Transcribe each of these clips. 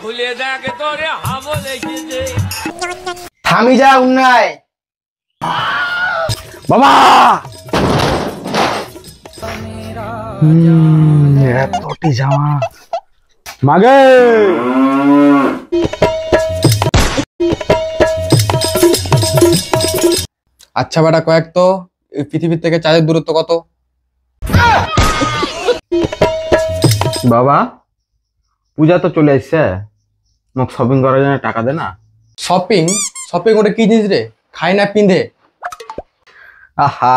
খুলে দেখ তোরে হাবো লেগেছে থামি যা উন্নয় বাবা এতটি জামা মাগে আচ্ছা বেটা কয়েক তো এই পৃথিবীর থেকে চাঁদের দূরত্ব কত? বাবা পূজা তো চলে এসছে, মোক শপিং করার জন্য টাকা দে না। শপিং শপিং ওটা কি জিনিস রে? খাই না পিন্ধে। আহা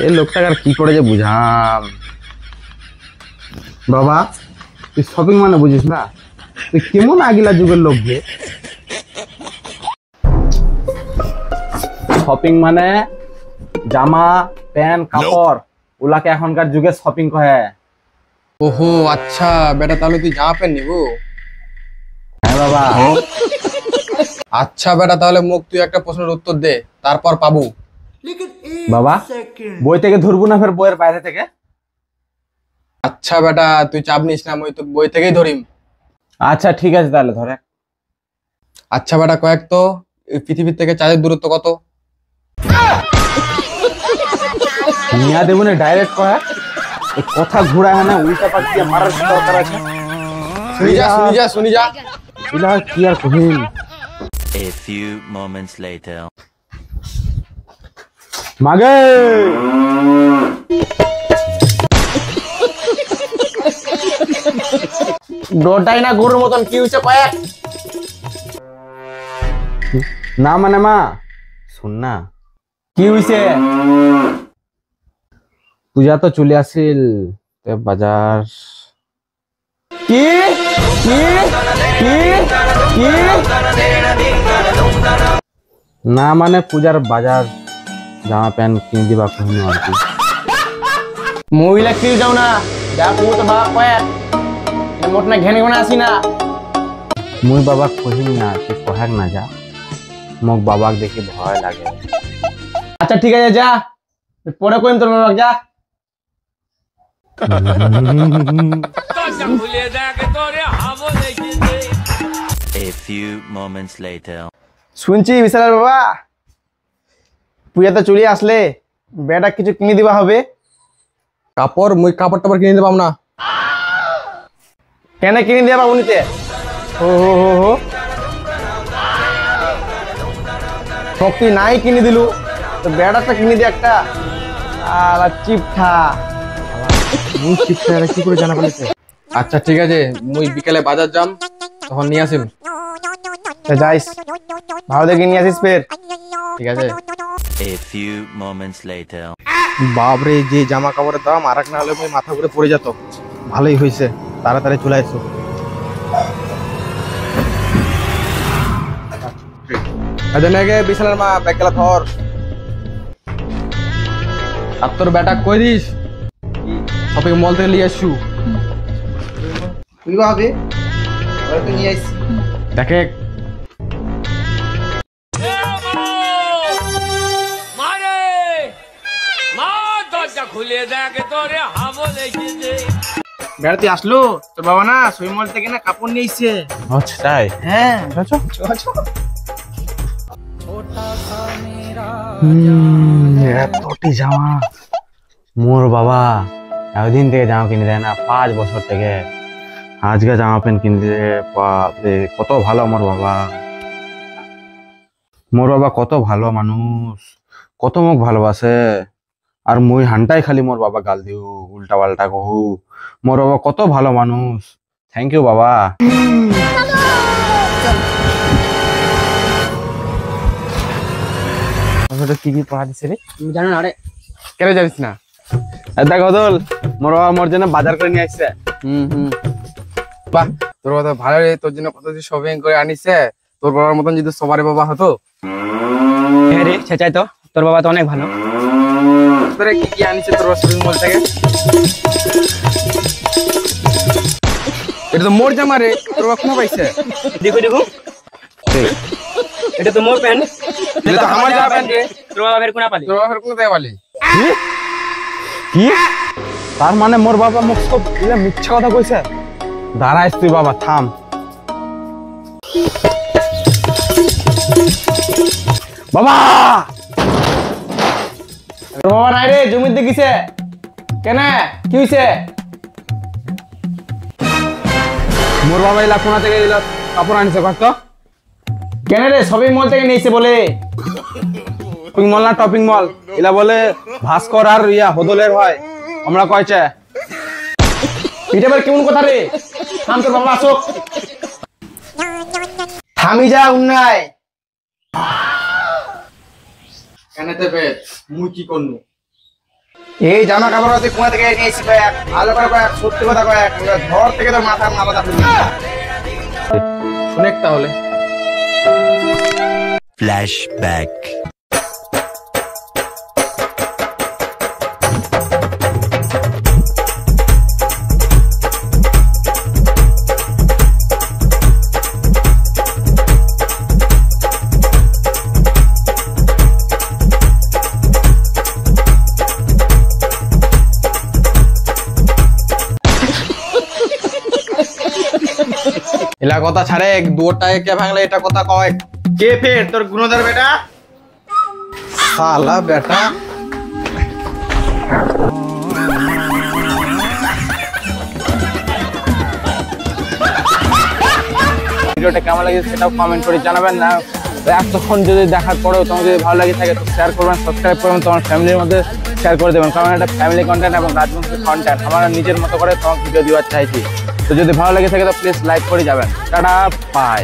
এই লোকটাকে আর কি করে যে বুঝাম। বাবা তুই শপিং মানে বুঝিস না, তুই কেমন আগিলা যুগের লোক যে। শপিং মানে জামা প্যান্ট কাপড়, ওলাকে এখনকার যুগে শপিং কহে। ওহো আচ্ছা বেটা, তাহলে তুই জামা প্যান্ট নিবো? হ্যাঁ বাবা। আচ্ছা বেটা তাহলে মুখ তুই একটা প্রশ্নের উত্তর দে, তারপর পাবো। বাবা বই থেকে ধরবো না ফের বইয়ের বাইরে থেকে? আচ্ছা বেটা তুই চাপ নিস না, মই তো বই থেকেই ধরিম। আচ্ছা ঠিক আছে তাহলে ধরে। আচ্ছা বেটা কয়েক তো এই পৃথিবীর থেকে চাঁদের দূরত্ব কত? মিয়া দেবনে ডাইরেক্ট কয়, এই কথা ঘোরা হয় না, উল্টা পাল্টা দিয়ে মারার দরকার আছে। শুনি যা ইলা কি আর কহিম। A few moments later. মাগে ডোটাই না গরুর মতন কি হইছে কয়েক? না মানে মা শুন না কি হইছে। পূজা তো চলে আসিল, বাজার কি কি কি কি না মানে পূজার বাজার জামা প্যান্ট কিনে দিবা কহিনি আর কি। মহিলা কিনে যাও না, যা তুমি তো বাবা কয়েক মোট না ঘেনে ঘেনে আসি না। মুই বাবা কহিম না, তুই কহেক না যা, মোক বাবাক দেখি ভয় লাগে। আচ্ছা ঠিক আছে যা, পরে কইম তোর বাবাক যা। খুলে দেখ তোরে হাবো লেগেছে A few moments later. শুনছি বিশাল বাবা পূজা তো চলে আসলে, বেটা কিছু কিনে দিবা হবে। কাপড় মুই কাপড় টাপড় কিনে দিবাম না। কেন কিনে দিয়া বাবু নিতে? হো হো হো হো শক্তি নাই কিনে দিলু তো বেড়াটা কিনে দি একটা। আর চিপঠা মুই চিপটা কি করে জানা পালিছে? আচ্ছা ঠিক আছে মুই বিকেলে বাজার যাম, তখন নিয়ে আসিম। যাইস ভালো দেখে নিয়ে আসিস ফের। ঠিক আছে। A few moments later. বাপরে যে জামা কাপড়ের দাম আর এক না হলে মুই মাথা ঘুরে পড়ে যেত। ভালোই হয়েছে তাড়াতাড়ি চলে আসো। আগে বিছানার মা ব্যাগগুলা ধর। আর তোর বেটা কই দিস শপিং মল থেকে নিয়ে আসছু? তুইবা হবে তো নিয়ে আসছি। দেখে মারে মা দরজা খুলে দেখ তোরে হাবো লেগেছে বেড়াতে আসলো তোর বাবা না সইমল থেকে না কাপড় নিয়ে এসছে। আচ্ছা তাই? হ্যাঁ এতটি জামা মোর বাবা একদিন থেকে জামা কিনে দেয় না, 5 বছর থেকে আজকে জামা প্যান্ট কিনে দিয়ে। বাপরে কত ভালো মোর বাবা, মোর বাবা কত ভালো মানুষ, কত মোক ভালোবাসে। আর মুই হানটাই খালি মোর বাবা গাল দিও, উল্টা পাল্টা কহু। মোর বাবা কত ভালো মানুষ, থ্যাংক ইউ বাবা। কি কি পড়া দিছে রে? তুমি জানো না রে? কেন জানিস না? দেখ অদল মোর বাবা মোর জন্য বাজার করে নিয়ে আসছে। বাহ তোর বাবা ভালো রে, তোর জন্য কত শপিং করে আনিছে। তোর বাবার মতন যদি সবার বাবা হতো। হ্যাঁ রে সেটাই তো, তোর বাবা তো অনেক ভালো। তোরে কি কি আনিছে তোর বাবা শপিং মল থেকে? এটা তো মোর জামা রে, তোর বাবা কোন পাইছে? দেখো দেখো এটা তো মোর প্যান্ট, এটা তো আমার জামা প্যান্ট রে। তোর বাবা ফের কোনা পালি? তোর বাবা কোন দেয় বলি? কি তার মানে মোর বাবা মুখ সব মিথ্যা কথা কইছে? দাঁড়াইস তুই বাবা থাম। বাবা তোর বাবা নাই রে, জমিতে গেছে। কেন, কি হয়েছে? মোর বাবা এলা কোনা থেকে এলা কাপড় আনছে কত? কেন রে, শপিং মল থেকে নিয়েছে বলে। শপিং মল না টপিং মল, এলা বলে ভাস্কর আর ইয়া হদলের হয়, আমরা কয়ছে। এটা বলে কেমন কথা রে? থাম, তোর বাবা আসুক। থামি যা উন্নয়। কেনেতে পেট মুই কি করনু? এই জামা কাপড় তুই কোথা থেকে নিয়েছি কয়েক, ভালো করে কয়েক, সত্যি কথা কয়েক, ঘর থেকে তোর মাথা মাথা শুনেক তাহলে। Flashback. এলা কথা ছাড়ে দুটায় কে ভাঙলে এটা কথা কয়। কে ফের তোর গুণধর বেটা? শালা বেটা। ভিডিওটা কেমন লাগছে সেটাও কমেন্ট করে জানাবেন না। এতক্ষণ যদি দেখার পরেও তোমার যদি ভালো লাগে থাকে তো শেয়ার করবেন, সাবস্ক্রাইব করবেন, তোমার ফ্যামিলির মধ্যে শেয়ার করে দেবেন, কারণ এটা ফ্যামিলি কন্টেন্ট এবং রাজবংশী কন্টেন্ট আমার নিজের মতো করে তোমাকে ভিডিও দেওয়ার চাইছি। তো যদি ভালো লাগে থাকে তো প্লিজ লাইক করে যাবেন। Tata, by.